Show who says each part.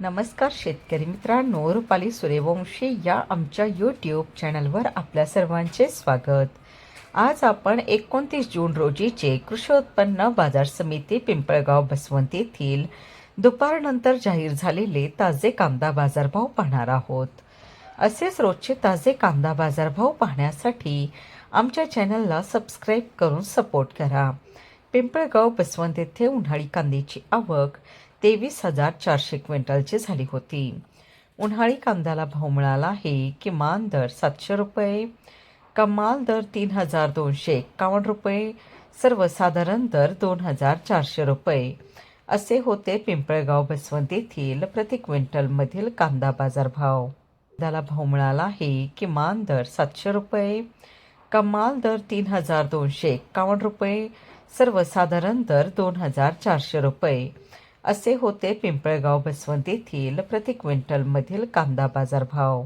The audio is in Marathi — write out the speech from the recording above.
Speaker 1: नमस्कार शेतकरी मित्रांनो, रुपाली सूर्यवंशी या आमच्या यूट्यूब चॅनलवर आपल्या सर्वांचे स्वागत. आज आपण 29 जून रोजीचे कृषी उत्पन्न बाजार समिती पिंपळगाव बसवंत येथील दुपारनंतर जाहीर झालेले ताजे कांदा बाजारभाव पाहणार आहोत. असेच रोजचे ताजे कांदा बाजारभाव पाहण्यासाठी आमच्या चॅनलला सबस्क्राईब करून सपोर्ट करा. पिंपळगाव बसवंत येथे उन्हाळी कांद्याची आवक 23,400 क्विंटलची झाली होती. उन्हाळी कांद्याला भाव मिळाला आहे. किमान दर 700 रुपये, कमाल दर 3,251 रुपये, सर्वसाधारण दर 2,400 रुपये असे होते पिंपळगाव बसवंत येथील प्रति क्विंटलमधील कांदा बाजारभाव. कांद्याला भाव मिळाला आहे. किमान दर 700 रुपये, कमाल दर 3,251 रुपये, सर्वसाधारण दर 2,400 रुपये असे होते पिंपळगाव बसवंत येथील प्रति क्विंटलमधील कांदा बाजारभाव.